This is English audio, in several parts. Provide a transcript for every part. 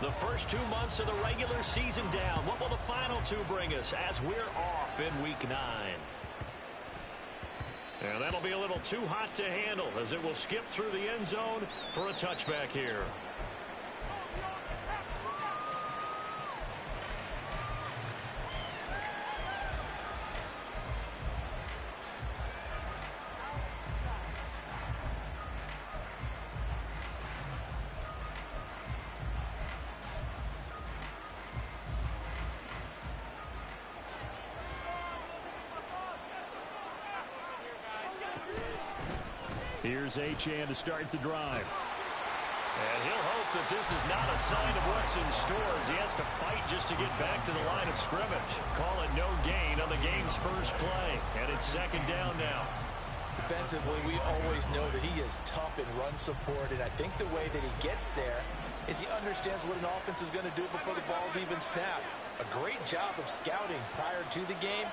The first 2 months of the regular season down. What will the final two bring us as we're off in Week 9? And that'll be a little too hot to handle as it will skip through the end zone for a touchback here. Here's Achane to start the drive. And he'll hope that this is not a sign of what's in store as he has to fight just to get back to the line of scrimmage. Call it no gain on the game's first play. And it's second down now. Defensively, we always know that he is tough in run support, and I think the way that he gets there is he understands what an offense is going to do before the ball's even snapped. A great job of scouting prior to the game,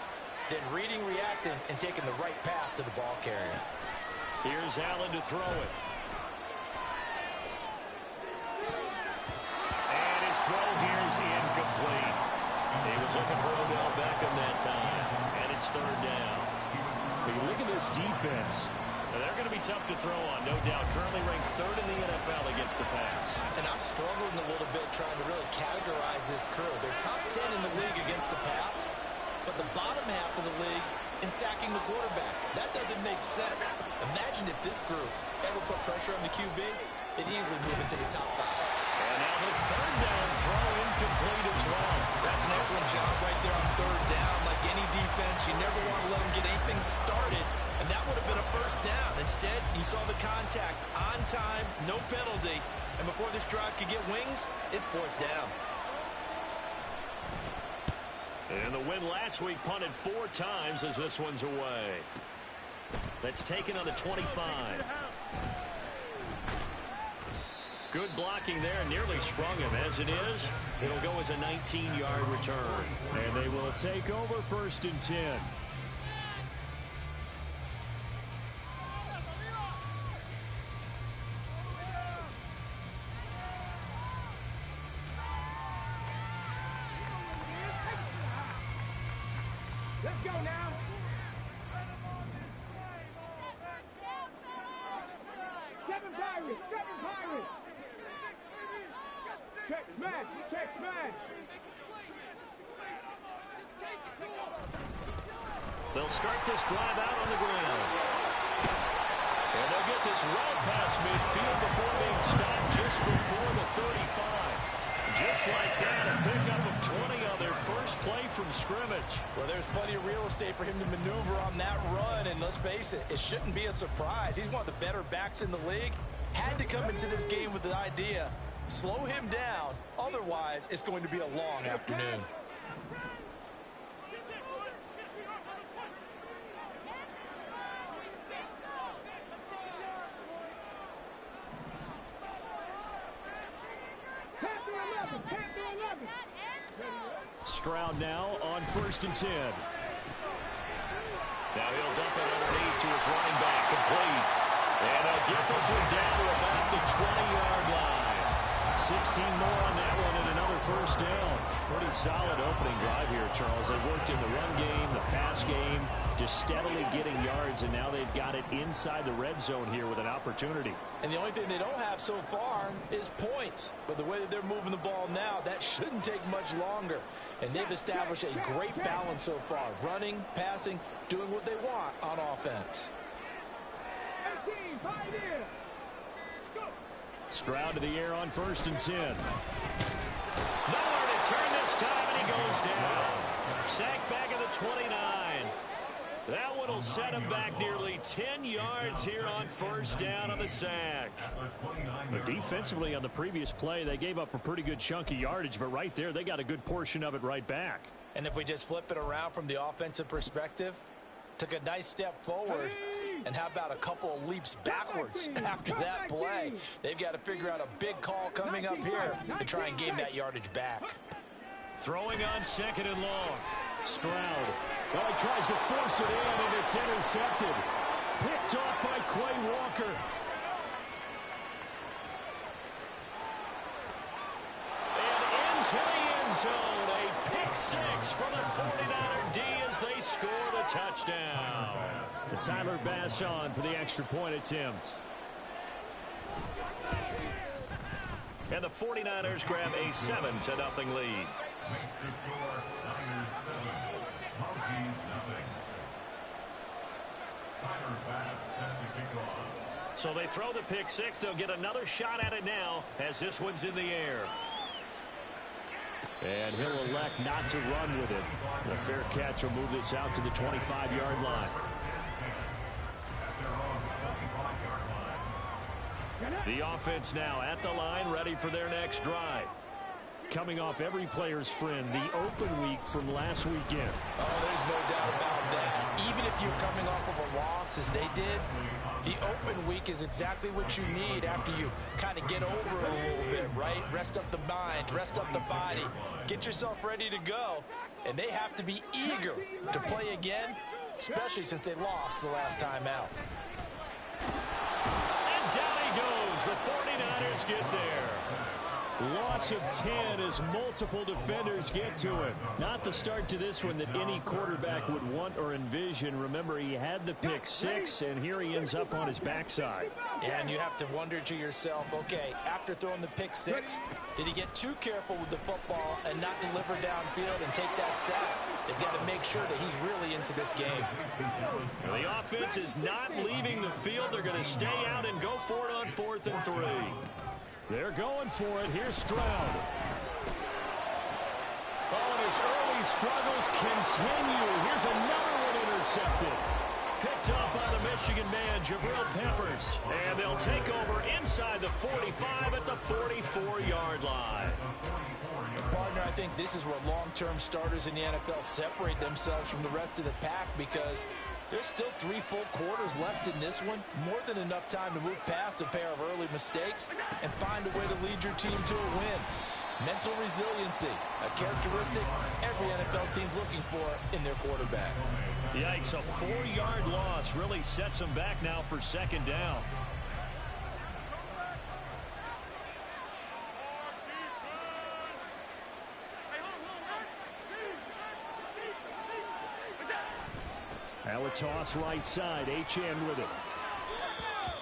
then reading, reacting, and taking the right path to the ball carrier. Here's Allen to throw it. And his throw here is incomplete. He was looking for Odell Beckham that time. And it's third down. But you look at this defense. They're going to be tough to throw on, no doubt. Currently ranked third in the NFL against the pass. And I'm struggling a little bit trying to really categorize this crew. They're top 10 in the league against the pass, but the bottom half of the league in sacking the quarterback. That doesn't make sense. Imagine if this group ever put pressure on the QB, they'd easily move into the top 5. And now the third down throw incomplete as well. That's an excellent job right there on third down. Like any defense, you never want to let them get anything started, and that would have been a first down. Instead, you saw the contact on time, no penalty, and before this drive could get wings, it's fourth down. And the win last week punted 4 times as this one's away. That's taken on the 25. Good blocking there, nearly sprung him. As it is, it'll go as a 19-yard return. And they will take over 1st and 10. Let's go now. Seven Pirates. Check smash. They'll start this drive out on the ground. And they'll get this route past midfield before being stopped just before the 35. Just like that, a pickup of 20 on their first play from scrimmage. Well, there's plenty of real estate for him to maneuver on that run, and let's face it, it shouldn't be a surprise. He's one of the better backs in the league. Had to come into this game with the idea, slow him down, otherwise it's going to be a long afternoon. Stroud now on 1st and 10. Now he'll dump it underneath to his running back, complete. And they'll get this one down to about the 20-yard line. 16 more on that one and another first down. Pretty solid opening drive here, Charles. They worked in the run game, the pass game, just steadily getting yards, and now they've got it inside the red zone here with an opportunity. And the only thing they don't have so far is points. But the way that they're moving the ball now, that shouldn't take much longer. And they've established a great balance so far. Running, passing, doing what they want on offense. Stroud to the air on 1st and 10. Nowhere to turn this time, and he goes down. Sacked back at the 29. That one will set him back nearly 10 yards here on first down on the sack. But defensively on the previous play, they gave up a pretty good chunk of yardage, but right there, they got a good portion of it right back. And if we just flip it around from the offensive perspective, took a nice step forward, and how about a couple of leaps backwards after that play? They've got to figure out a big call coming up here and try and gain that yardage back. Throwing on 2nd and long. Stroud. Well, he tries to force it in, and it's intercepted. Picked off by Quay Walker. into the end zone. A pick six for the 49er D as they score the touchdown. Tyler Bass on for the extra point attempt. And the 49ers grab a 7-0 lead. Makes the score Niners 7, Mounties nothing. Tyler Bass set to kick off. So they throw the pick six. They'll get another shot at it now as this one's in the air. And he'll elect not to run with it. The fair catch will move this out to the 25-yard line. The offense now at the line, ready for their next drive. Coming off every player's friend, the open week from last weekend. Oh, there's no doubt about that. Even if you're coming off of a loss as they did, the open week is exactly what you need after you kind of get over it a little bit, right? Rest up the mind, rest up the body, get yourself ready to go. And they have to be eager to play again, especially since they lost the last time out. And down he goes. The 49ers get there. Loss of 10 as multiple defenders get to him. Not the start to this one that any quarterback would want or envision. Remember, he had the pick six, and here he ends up on his backside. And you have to wonder to yourself, okay, after throwing the pick six, did he get too careful with the football and not deliver downfield and take that sack? They've got to make sure that he's really into this game. The offense is not leaving the field. They're going to stay out and go for it on 4th and 3. They're going for it. Here's Stroud. Oh, and his early struggles continue. Here's another one intercepted. Picked up by the Michigan man, Jabril Peppers. And they'll take over inside the 45 at the 44-yard line. And partner, I think this is where long-term starters in the NFL separate themselves from the rest of the pack, because there's still 3 full quarters left in this one. More than enough time to move past a pair of early mistakes and find a way to lead your team to a win. Mental resiliency, a characteristic every NFL team's looking for in their quarterback. Yikes, a 4-yard loss really sets them back now for 2nd down. Now a toss right side. Achane with it.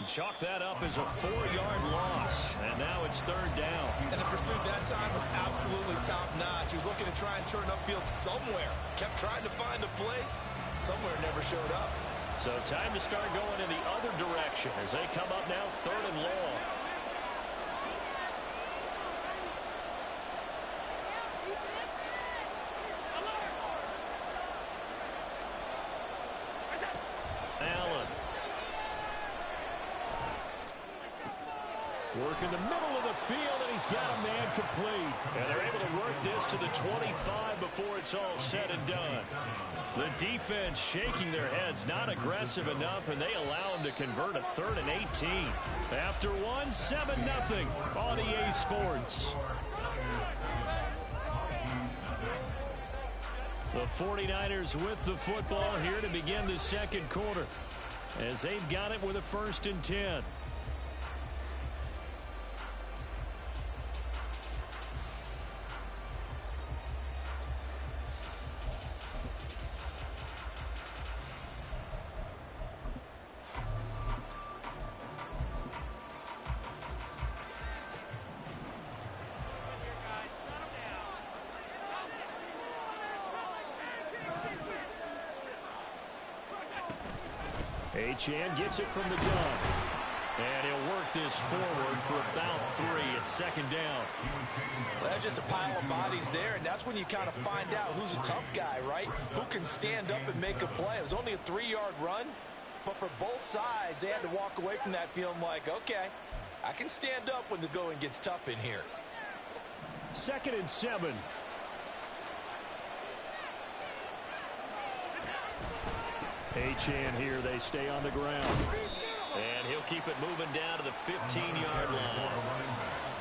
Chalk that up as a 4-yard loss. And now it's 3rd down. And the pursuit that time was absolutely top-notch. He was looking to try and turn upfield somewhere. Kept trying to find a place. Somewhere never showed up. So time to start going in the other direction as they come up now 3rd and long. Allen. Work in the middle of the field, and he's got a man complete. And they're able to work this to the 25 before it's all said and done. The defense shaking their heads, not aggressive enough, and they allow him to convert a 3rd and 18. After one, 7-0 on EA Sports. The 49ers with the football here to begin the 2nd quarter, as they've got it with a 1st and 10. Achane gets it from the gun. And he'll work this forward for about 3 at 2nd down. Well, that's just a pile of bodies there, and that's when you kind of find out who's a tough guy, right? Who can stand up and make a play. It was only a 3-yard run, but for both sides, they had to walk away from that feeling like, okay, I can stand up when the going gets tough in here. 2nd and 7. Achane here, they stay on the ground. And he'll keep it moving down to the 15-yard line.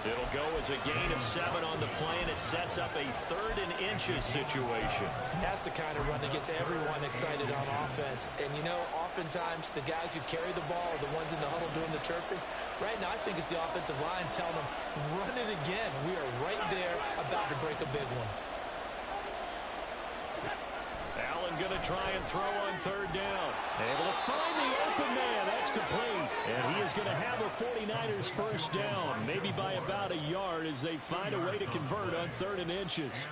It'll go as a gain of 7 on the play, and it sets up a 3rd and inches situation. That's the kind of run that gets everyone excited on offense. And, you know, oftentimes the guys who carry the ball are the ones in the huddle doing the chirping. Right now, I think it's the offensive line telling them, run it again. We are right there about to break a big one. Allen going to try and throw on 3rd down. Able to find the open man. That's complete. And he is going to have a 49ers first down, maybe by about a yard as they find a way to convert on 3rd and inches.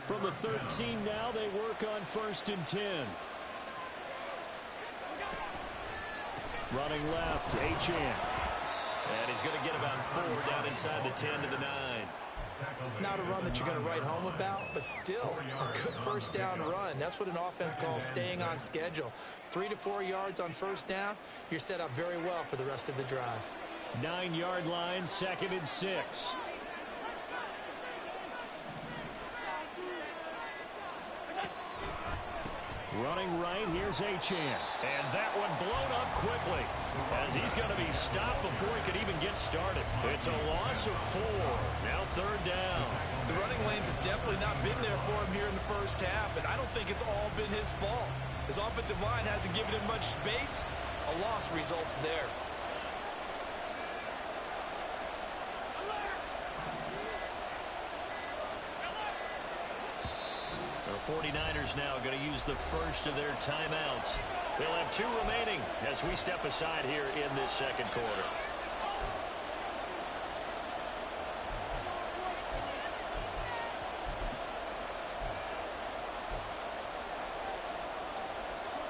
From the 13 now, they work on 1st and 10. Running left, Achane. And he's going to get about 4 down inside the 10 to the 9. Not a run that you're going to write home about, but still a good first down run. That's what an offense calls staying on schedule. 3 to 4 yards on first down, you're set up very well for the rest of the drive. 9-yard line, 2nd and 6. Running right, here's Achane. And that one blown up quickly as he's going to be stopped before he could even get started. It's a loss of 4. Now 3rd down. The running lanes have definitely not been there for him here in the first half, and I don't think it's all been his fault. His offensive line hasn't given him much space. A loss results there. The 49ers now going to use the first of their timeouts. They'll have 2 remaining as we step aside here in this second quarter.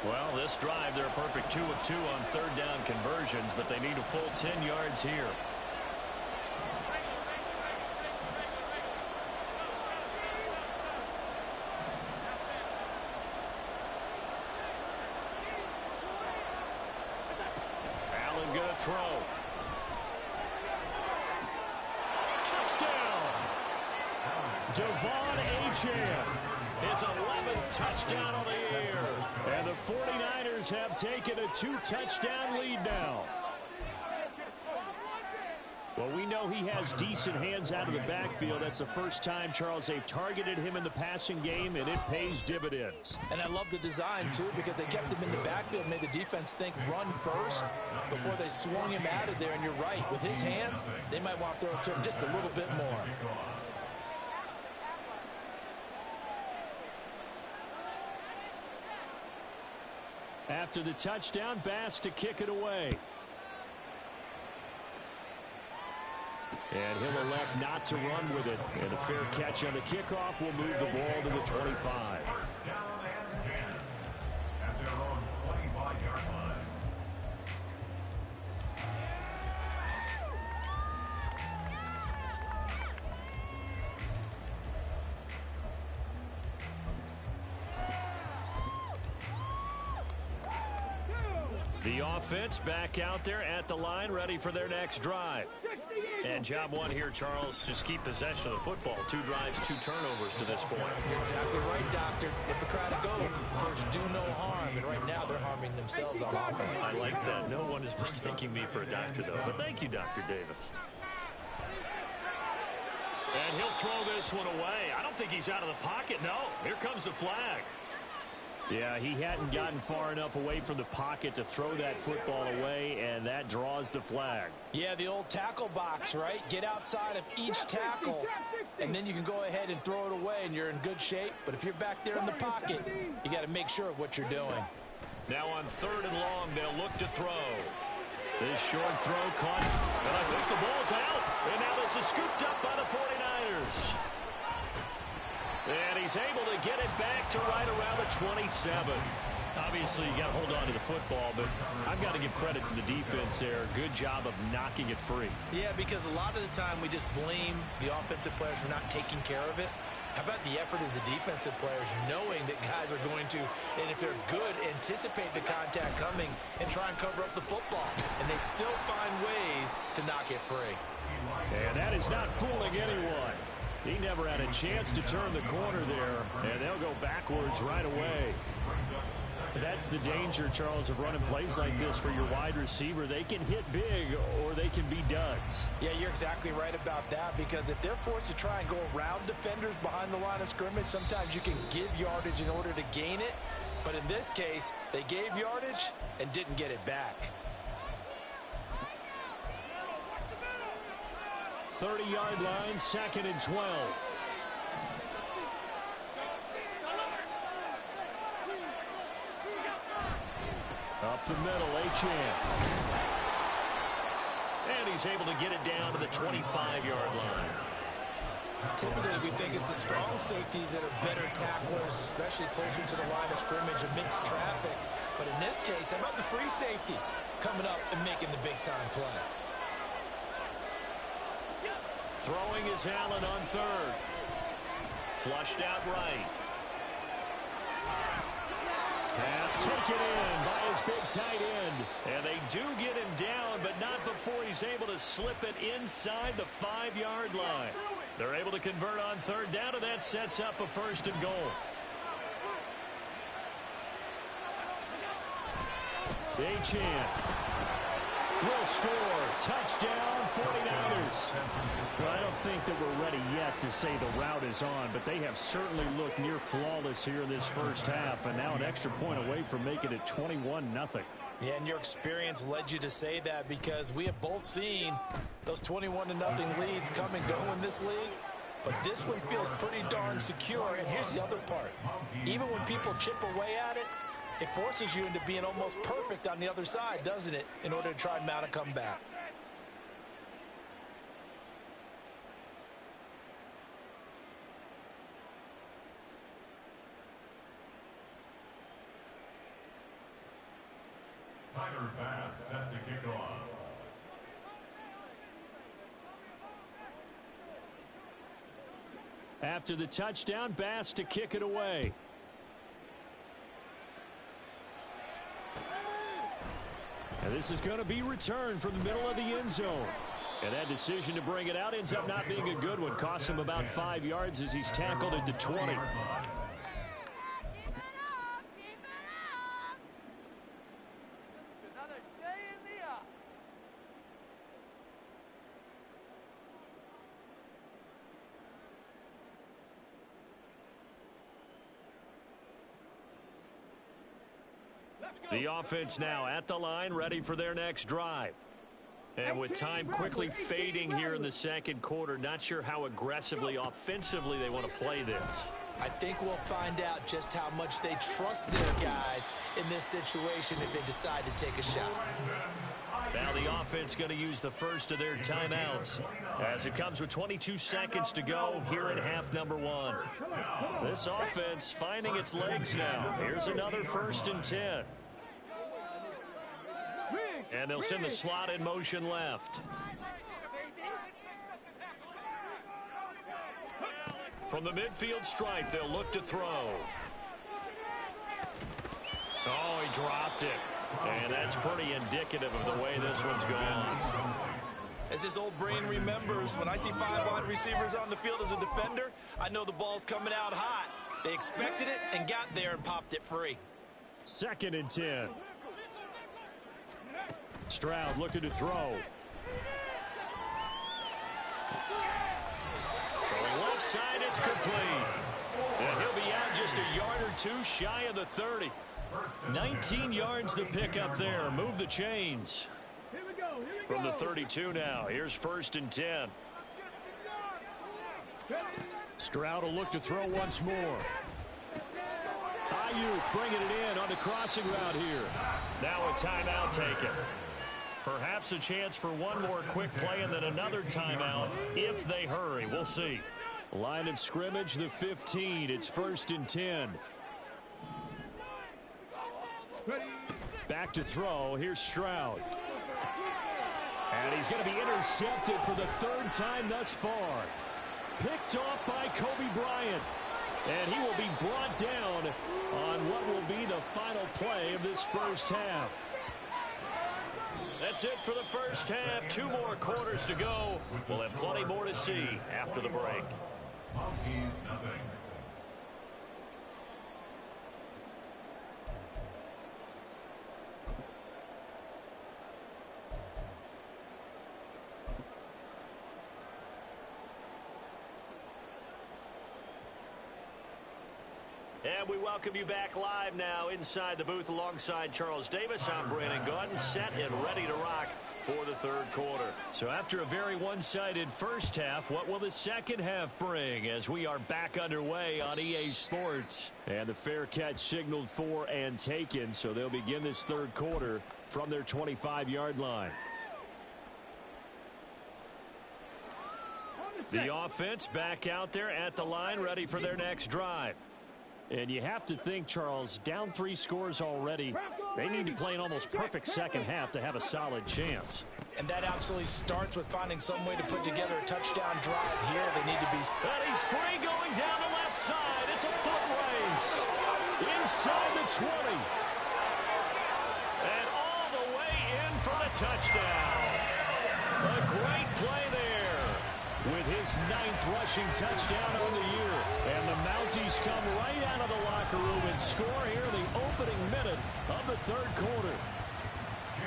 Well, this drive, they're a perfect 2 of 2 on 3rd down conversions, but they need a full 10 yards here. Allen going to throw. Touchdown! Devon Achane. His 11th touchdown on the year. And the 49ers have taken a 2-touchdown lead now. Well, we know he has decent hands out of the backfield. That's the first time, Charles, they've targeted him in the passing game, and it pays dividends. And I love the design, too, because they kept him in the backfield and made the defense think run first before they swung him out of there. And you're right, with his hands, they might want to throw it to him just a little bit more. After the touchdown, Bass to kick it away. And he'll elect not to run with it. And a fair catch on the kickoff will move the ball to the 25. First down and 10 at their own 25-yard line. The offense back out there at the line, ready for their next drive. And job one here, Charles, just keep possession of the football. 2 drives, 2 turnovers to this point. You're exactly right, Doctor. Get the crowd to go with you. First, do no harm. And right now, they're harming themselves on offense. I like that. No one is mistaking me for a doctor, though. But thank you, Dr. Davis. And he'll throw this one away. I don't think he's out of the pocket. No, here comes the flag. Yeah, he hadn't gotten far enough away from the pocket to throw that football away, and that draws the flag. Yeah, the old tackle box, right? Get outside of each tackle, and then you can go ahead and throw it away, and you're in good shape. But if you're back there in the pocket, you got to make sure of what you're doing. Now on 3rd and long, they'll look to throw. This short throw caught, and I think the ball's out. And now this is scooped up by the 49ers. And he's able to get it back to right around the 27. Obviously, you got to hold on to the football, but I've got to give credit to the defense there. Good job of knocking it free. Yeah, because a lot of the time we just blame the offensive players for not taking care of it. How about the effort of the defensive players knowing that guys are going to, and if they're good, anticipate the contact coming and try and cover up the football. And they still find ways to knock it free. And that is not fooling anyone. He never had a chance to turn the corner there, and they'll go backwards right away. Brings up That's the danger, Charles, of running plays like this for your wide receiver. They can hit big or they can be duds. Yeah, you're exactly right about that, because if they're forced to try and go around defenders behind the line of scrimmage, sometimes you can give yardage in order to gain it. But in this case, they gave yardage and didn't get it back. 30-yard line, 2nd and 12. Up the middle, Achane. And he's able to get it down to the 25-yard line. Typically, we think it's the strong safeties that are better tacklers, especially closer to the line of scrimmage amidst traffic. But in this case, how about the free safety coming up and making the big-time play? Throwing is Allen on 3rd. Flushed out right. Pass taken in by his big tight end. And they do get him down, but not before he's able to slip it inside the 5-yard line. They're able to convert on 3rd down, and that sets up a 1st and goal. Achane will score. Touchdown, 49ers. Well, I don't think that we're ready yet to say the route is on, but they have certainly looked near flawless here in this first half, and now an extra point away from making it 21-0. Yeah, and your experience led you to say that, because we have both seen those 21-0 leads come and go in this league. But this one feels pretty darn secure. And here's the other part. Even when people chip away at it, it forces you into being almost perfect on the other side, doesn't it, in order to try and mount a comeback. Tyler Bass set to kick off. After the touchdown, Bass to kick it away. And this is going to be returned from the middle of the end zone. And that decision to bring it out ends up not being a good one. Cost him about 5 yards as he's tackled at the 20. The offense now at the line, ready for their next drive. And with time quickly fading here in the second quarter, not sure how aggressively, offensively they want to play this. I think we'll find out just how much they trust their guys in this situation if they decide to take a shot. Now the offense going to use the first of their timeouts as it comes with 22 seconds to go here in half number 1. This offense finding its legs now. Here's another 1st and 10. And they'll send the slot in motion left. From the midfield stripe, they'll look to throw. Oh, he dropped it. And that's pretty indicative of the way this one's gone. As this old brain remembers, when I see 5 wide receivers on the field as a defender, I know the ball's coming out hot. They expected it and got there and popped it free. 2nd and 10. Stroud looking to throw. Throwing left side, it's complete. And he'll be out just a yard or two shy of the 30. 19 yards to pick up there. Move the chains. From the 32 now. Here's 1st and 10. Stroud will look to throw once more. Ayuk bringing it in on the crossing route here. Now a timeout taken. Perhaps a chance for one more quick play and then another timeout if they hurry. We'll see. Line of scrimmage, the 15. It's 1st and 10. Back to throw. Here's Stroud. And he's going to be intercepted for the 3rd time thus far. Picked off by Kobe Bryant. And he will be brought down on what will be the final play of this first half. That's it for the first half. 2 more quarters to go. We'll have plenty more to see after the break. Mounties, nothing. And we welcome you back live now inside the booth alongside Charles Davis. I'm Brandon Gaudin, set and ready to rock for the third quarter. So after a very one-sided first half, what will the second half bring as we are back underway on EA Sports? And the fair catch signaled for and taken, so they'll begin this third quarter from their 25-yard line. The offense back out there at the line, ready for their next drive. And you have to think, Charles, down 3 scores already. They need to play an almost perfect second half to have a solid chance. And that absolutely starts with finding some way to put together a touchdown drive here. They need to be... And he's free going down the left side. It's a foot race. Inside the 20. And all the way in for the touchdown. A great play there. With his 9th rushing touchdown on the year. And the Mounties come right out of the locker room and score here in the opening minute of the third quarter.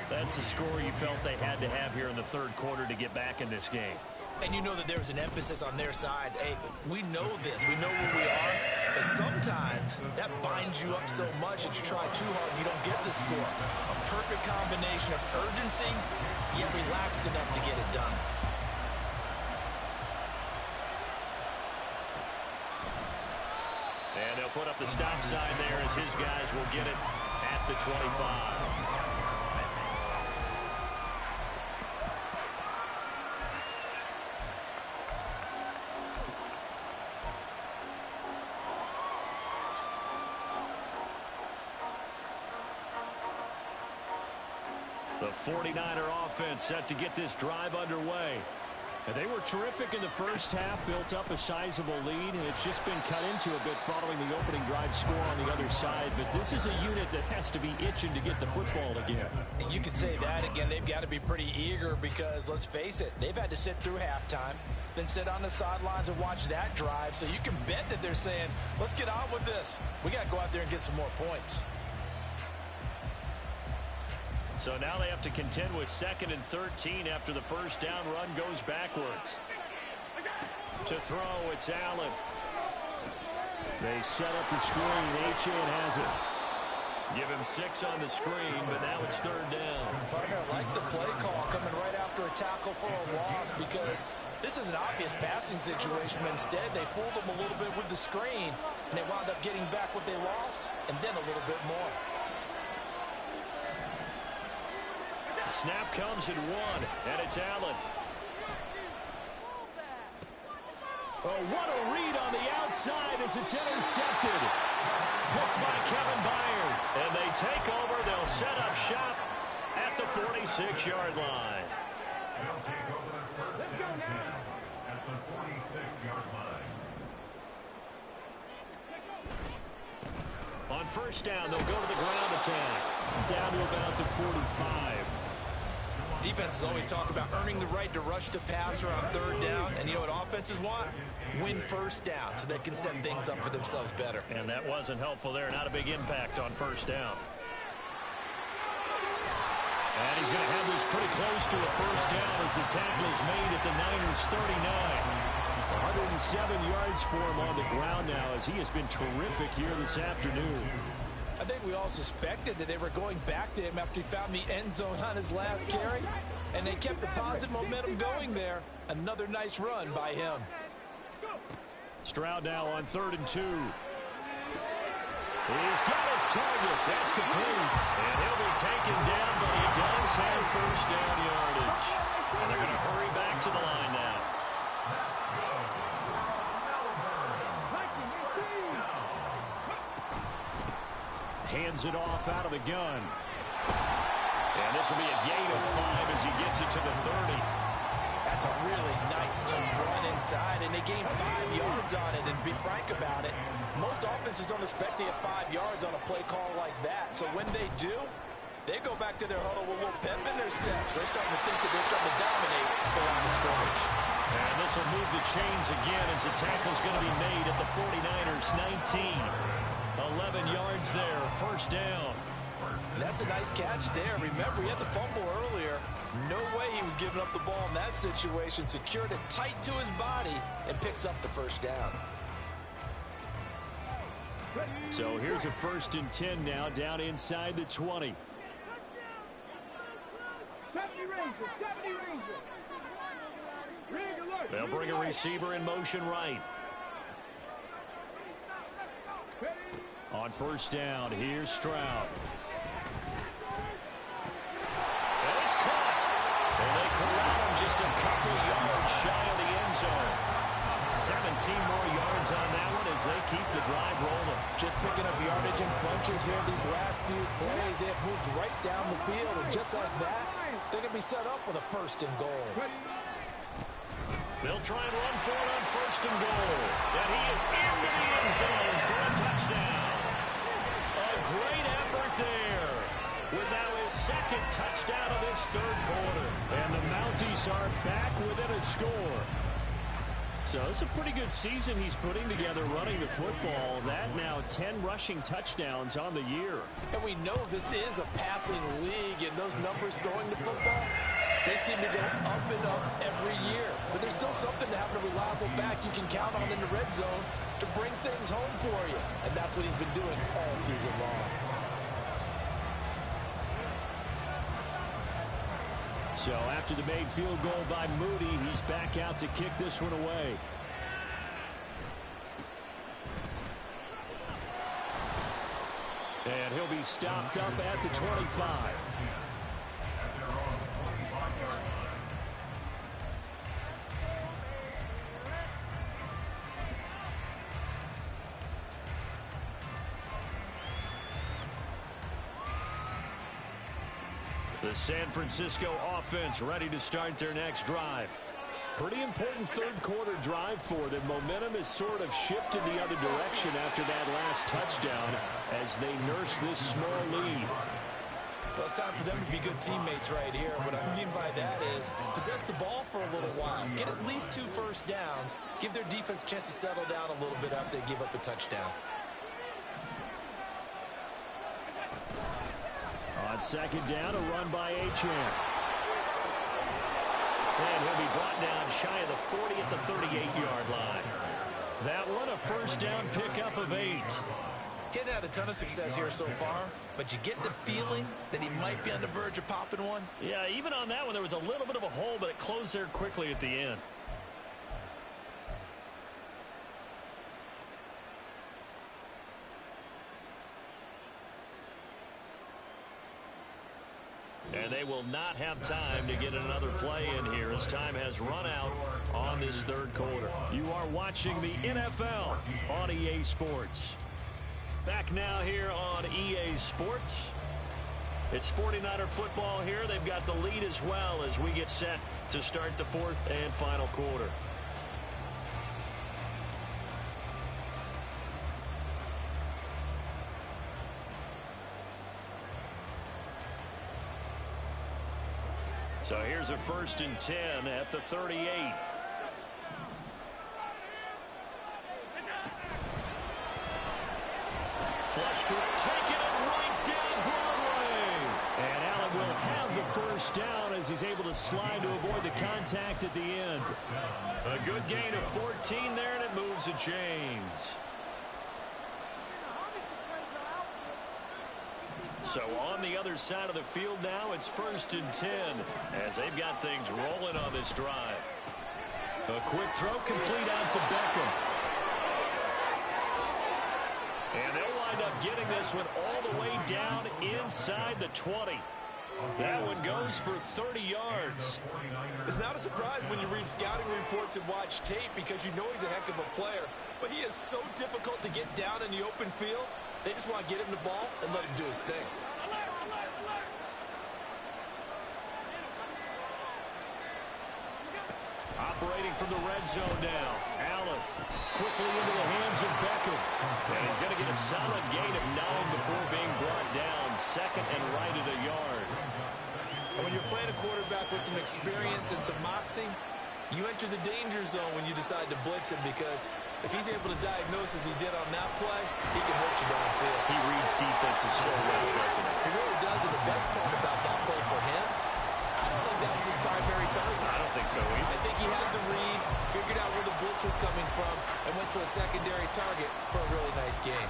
That's the score you felt they had to have here in the third quarter to get back in this game. And you know that there's an emphasis on their side. Hey, we know this. We know where we are. But sometimes that binds you up so much that you try too hard and you don't get the score. A perfect combination of urgency, yet relaxed enough to get it done. And they'll put up the stop sign there as his guys will get it at the 25. The 49er offense set to get this drive underway. And they were terrific in the first half, built up a sizable lead, and it's just been cut into a bit following the opening drive score on the other side. But this is a unit that has to be itching to get the football again. And you could say that again. They've got to be pretty eager because, let's face it, they've had to sit through halftime, then sit on the sidelines and watch that drive. So you can bet that they're saying, let's get on with this. We got to go out there and get some more points. So now they have to contend with 2nd and 13 after the first down run goes backwards. To throw, it's Allen. They set up the screen. Achane has it. Give him 6 on the screen, but now it's 3rd down. Partner, I like the play call coming right after a tackle for a loss because this is an obvious passing situation. But instead, they fooled them a little bit with the screen, and they wound up getting back what they lost and then a little bit more. Snap comes at 1, and it's Allen. Oh, what a read on the outside as it's intercepted. Picked by Kevin Byard. And they take over. They'll set up shop at the 46-yard line. They'll take over their first down at the 46-yard line. On first down, they'll go to the ground attack. Down to about the 45. Defenses always talk about earning the right to rush the passer on 3rd down. And you know what offenses want? Win first down so they can set things up for themselves better. And that wasn't helpful there. Not a big impact on first down. And he's going to have this pretty close to a first down as the tackle is made at the Niners' 39. 107 yards for him on the ground now as he has been terrific here this afternoon. I think we all suspected that they were going back to him after he found the end zone on his last carry, and they kept the positive momentum going there. Another nice run by him. Stroud now on 3rd and 2. He's got his target. That's complete. And he'll be taken down, but he does have first down yardage. And they're going to hurry back to the line now. Hands it off out of the gun. And this will be a gain of 5 as he gets it to the 30. That's a really nice deep run inside, and they gained 5 yards on it. And to be frank about it, most offenses don't expect to get 5 yards on a play call like that. So when they do, they go back to their huddle with a little pep in their steps. They're starting to think that they're starting to dominate the line of scrimmage. And this will move the chains again as the tackle's going to be made at the 49ers' 19. 11 yards there, first down. That's a nice catch there. Remember, he had the fumble earlier. No way he was giving up the ball in that situation. Secured it tight to his body and picks up the first down. So here's a 1st and 10 now, down inside the 20. 70 Rangers, 70 Rangers. Ring alert. They'll bring a receiver in motion right. On 1st down, here's Stroud. And it's caught. And they corral him just a couple yards shy of the end zone. 17 more yards on that one as they keep the drive rolling. Just picking up yardage in bunches here these last few plays. They have moved right down the field, and just like that, they're going to be set up with a 1st and goal. They'll try and run for it on 1st and goal. And he is into the end zone for a touchdown. A great effort there. With now his 2nd touchdown of this 3rd quarter. And the Mounties are back within a score. So it's a pretty good season he's putting together running the football. That now 10 rushing touchdowns on the year. And we know this is a passing league, and those numbers throwing the football, they seem to go up and up every year. But there's still something to having a reliable back you can count on in the red zone to bring things home for you. And that's what he's been doing all season long. So after the made field goal by Moody, he's back out to kick this one away. And he'll be stopped up at the 25. At their own 25-yard line. The San Francisco offense ready to start their next drive. Pretty important 3rd quarter drive for them. Momentum has sort of shifted the other direction after that last touchdown as they nurse this small lead. Well, it's time for them to be good teammates right here. What I mean by that is possess the ball for a little while. Get at least 2 first downs. Give their defense a chance to settle down a little bit after they give up a touchdown. On 2nd down, a run by Achane. And he'll be brought down shy of the 40 at the 38-yard line. That one, a 1st down pickup of 8. Getting had a ton of success here so far, but you get the feeling that he might be on the verge of popping one. Yeah, even on that one, there was a little bit of a hole, but it closed there quickly at the end. And they will not have time to get another play in here as time has run out on this 3rd quarter. You are watching the NFL on EA Sports. Back now here on EA Sports. It's 49er football here. They've got the lead as well as we get set to start the 4th and final quarter. So here's a 1st and 10 at the 38. Flush to it, taking it right down Broadway. And Allen will have the 1st down as he's able to slide to avoid the contact at the end. A good gain of 14 there, and it moves the chains. So on the other side of the field now, it's 1st and 10 as they've got things rolling on this drive. A quick throw complete out to Beckham. And they'll wind up getting this one all the way down inside the 20. That one goes for 30 yards. It's not a surprise when you read scouting reports and watch tape because you know he's a heck of a player. But he is so difficult to get down in the open field. They just want to get him the ball and let him do his thing. Operating from the red zone now. Allen quickly into the hands of Beckham. And he's going to get a solid gain of 9 before being brought down. 2nd and right at a yard. And when you're playing a quarterback with some experience and some moxie, you enter the danger zone when you decide to blitz him because if he's able to diagnose as he did on that play, he can hurt you downfield. He reads defenses so well, doesn't he? He really does, and the best part about that play for him, I don't think that was his primary target. I don't think so either. I think he had the read, figured out where the blitz was coming from, and went to a secondary target for a really nice game.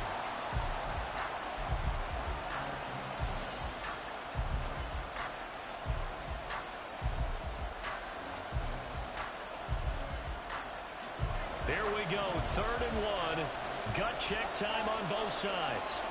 go. 3rd and 1. Gut check time on both sides.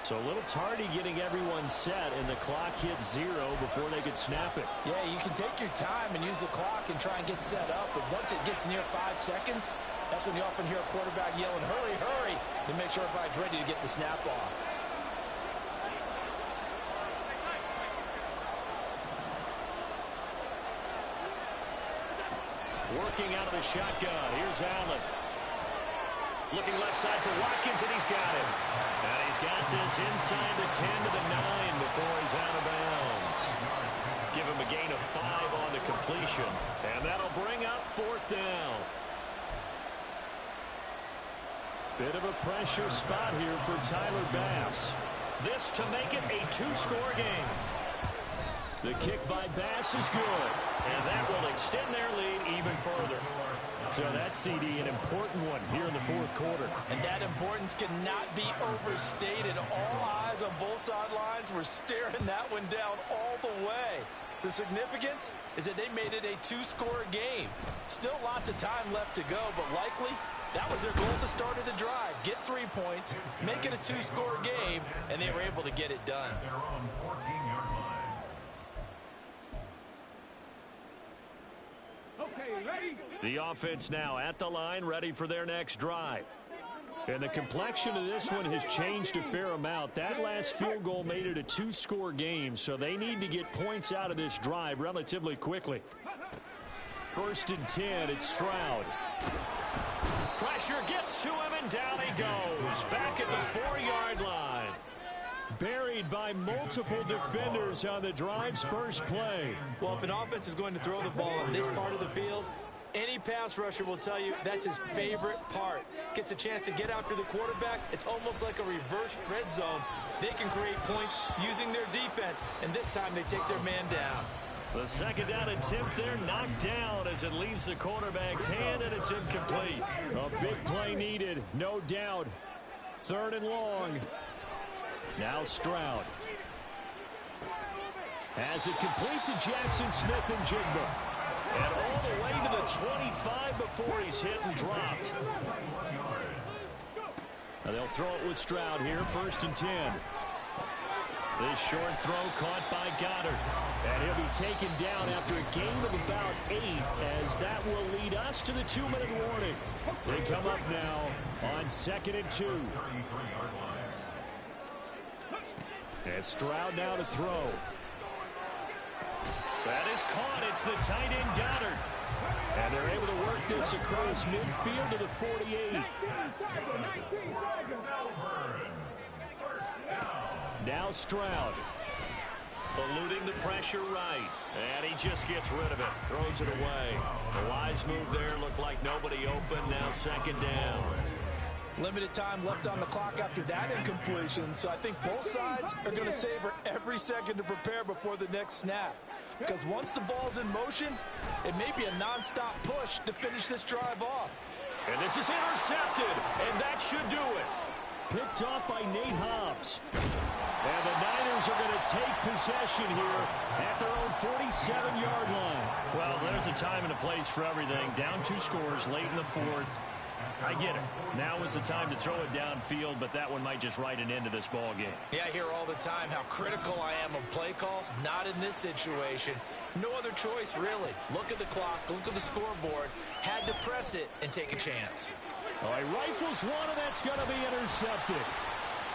So a little tardy getting everyone set, and the clock hit 0 before they could snap it. Yeah, you can take your time and use the clock and try and get set up, but once it gets near 5 seconds, that's when you often hear a quarterback yelling, hurry, hurry, to make sure everybody's ready to get the snap off. Working out of the shotgun. Here's Allen. Looking left side for Watkins, and he's got him. And he's got this inside the 10 to the 9 before he's out of bounds. Give him a gain of 5 on the completion. And that'll bring up 4th down. Bit of a pressure spot here for Tyler Bass. This to make it a 2-score game. The kick by Bass is good. And that will extend their lead even further. So that CD, an important one here in the 4th quarter. And that importance cannot be overstated. All eyes on both sidelines were staring that one down all the way. The significance is that they made it a 2-score game. Still lots of time left to go, but likely that was their goal at the start of the drive. Get 3 points, make it a 2-score game, and they were able to get it done. Their own 14-yard line. Okay, ready? The offense now at the line, ready for their next drive. And the complexion of this one has changed a fair amount. That last field goal made it a 2-score game, so they need to get points out of this drive relatively quickly. 1st and 10, it's Stroud. Pressure gets to him, and down he goes. Back at the 4-yard line. Buried by multiple defenders on the drive's first play. Well, if an offense is going to throw the ball in this part of the field, any pass rusher will tell you that's his favorite part. Gets a chance to get after the quarterback. It's almost like a reverse red zone. They can create points using their defense, and this time they take their man down. The 2nd down attempt there knocked down as it leaves the quarterback's hand, and it's incomplete. A big play needed, no doubt. 3rd and long. Now Stroud. Has it complete to Jackson Smith and Jigba. And all the way to the 25 before he's hit and dropped. Now they'll throw it with Stroud here, 1st and 10. This short throw caught by Goddard. And he'll be taken down after a gain of about 8, as that will lead us to the 2-minute warning. They come up now on 2nd and 2. And Stroud now to throw. That is caught. It's the tight end Goddard. And they're able to work this across midfield to the 48. Now Stroud. Eluding the pressure right. And he just gets rid of it. Throws it away. The wise move there. Looked like nobody open. Now 2nd down. Limited time left on the clock after that incompletion, so I think both sides are going to savor every second to prepare before the next snap. Because once the ball's in motion, it may be a nonstop push to finish this drive off. And this is intercepted, and that should do it. Picked off by Nate Hobbs. And the Niners are going to take possession here at their own 47-yard line. Well, there's a time and a place for everything. Down 2 scores late in the 4th. I get it. Now is the time to throw it downfield, but that one might just write an end to this ball game. Yeah, I hear all the time how critical I am of play calls. Not in this situation. No other choice, really. Look at the clock, look at the scoreboard. Had to press it and take a chance. All right, rifles one, and that's going to be intercepted.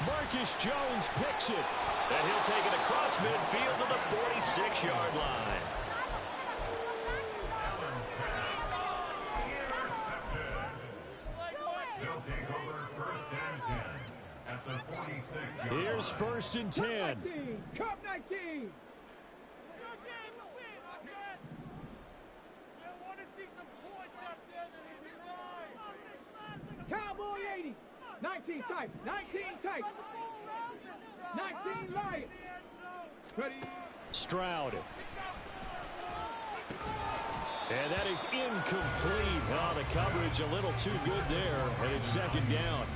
Marcus Jones picks it, and he'll take it across midfield to the 46-yard line. Here's 1st and 10. 19, Cup 19. Cowboy 80. 19 tight. 19 tight. 19 Lions. Ready. Stroud. And that is incomplete. Oh, the coverage a little too good there, and it's 2nd down.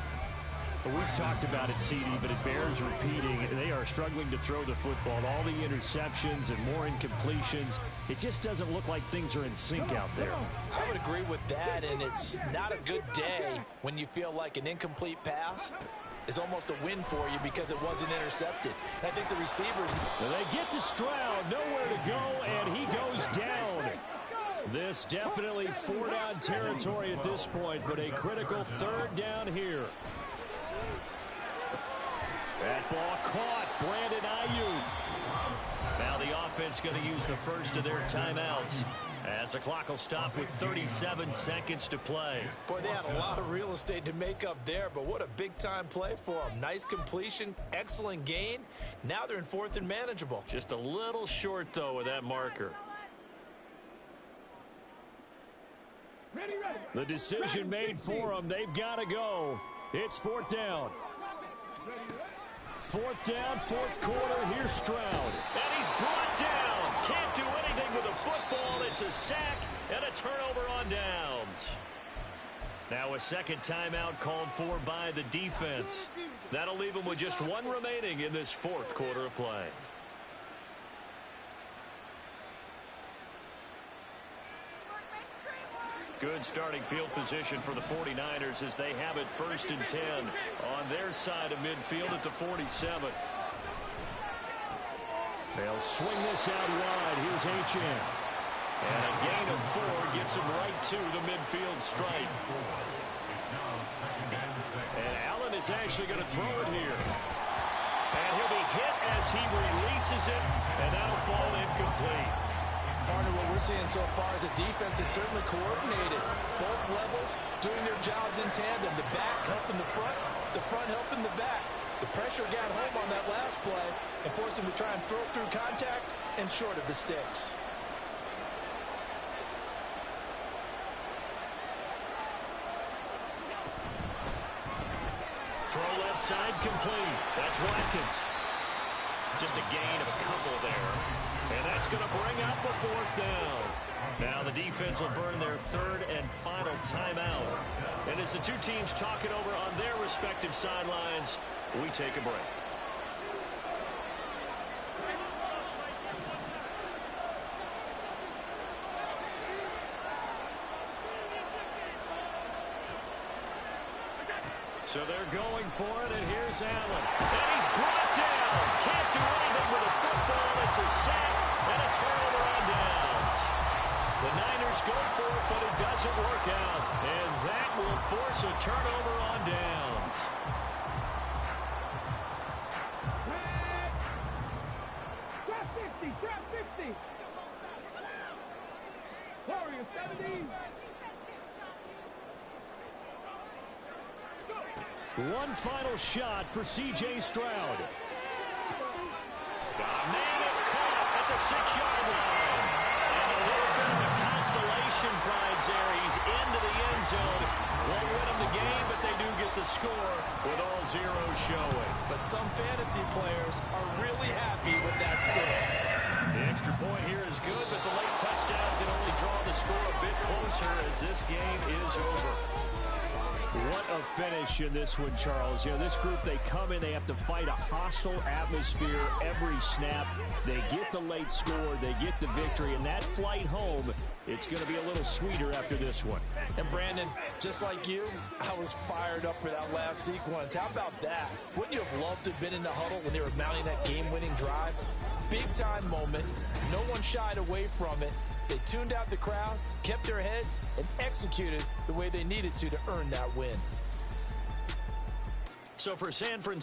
Well, we've talked about it, CD, but it bears repeating. They are struggling to throw the football. All the interceptions and more incompletions. It just doesn't look like things are in sync out there. I would agree with that, and it's not a good day when you feel like an incomplete pass is almost a win for you because it wasn't intercepted. I think the receivers... They get to Stroud, nowhere to go, and he goes down. This definitely 4-down territory at this point, but a critical 3rd down here. That ball caught. Brandon Ayuk. Now the offense going to use the first of their timeouts as the clock will stop with 37 seconds to play. Boy, they had a lot of real estate to make up there, but what a big-time play for them. Nice completion, excellent gain. Now they're in 4th and manageable. Just a little short, though, with that marker. Ready, ready. The decision made for them. They've got to go. It's 4th down. 4th down, 4th quarter. Here's Stroud. And he's brought down. Can't do anything with a football. It's a sack and a turnover on downs. Now a second timeout called for by the defense. That'll leave them with just 1 remaining in this 4th quarter of play. Good starting field position for the 49ers as they have it 1st and 10 on their side of midfield at the 47. They'll swing this out wide. Here's H.M. And a gain of 4 gets him right to the midfield stripe. And Allen is actually going to throw it here. And he'll be hit as he releases it, and that'll fall incomplete. Partner, what we're seeing so far is a defense that's certainly coordinated. Both levels doing their jobs in tandem. The back helping the front helping the back. The pressure got home on that last play and forced him to try and throw through contact and short of the sticks. Throw left side complete. That's Watkins. Just a gain of a couple there. And that's going to bring up a 4th down. Now the defense will burn their 3rd and final timeout. And as the two teams talk it over on their respective sidelines, we take a break. So they're going for it, and here's Allen. And he's brought down. Can't do anything with a football. It's a sack and a turnover on downs. The Niners go for it, but it doesn't work out. And that will force a turnover on downs. Drop 50, drop 50. Warriors 70. One final shot for C.J. Stroud. Man, it's caught at the 6-yard line. And a little bit of a consolation prize there. He's into the end zone. Won't win him the game, but they do get the score with all zeros showing. But some fantasy players are really happy with that score. The extra point here is good, but the late touchdown can only draw the score a bit closer as this game is over. What a finish in this one, Charles. You know, this group, they come in, they have to fight a hostile atmosphere every snap. They get the late score, they get the victory, and that flight home, it's going to be a little sweeter after this one. And Brandon, just like you, I was fired up for that last sequence. How about that? Wouldn't you have loved to have been in the huddle when they were mounting that game-winning drive? Big-time moment. No one shied away from it. They tuned out the crowd, kept their heads, and executed the way they needed to earn that win. So for San Francisco,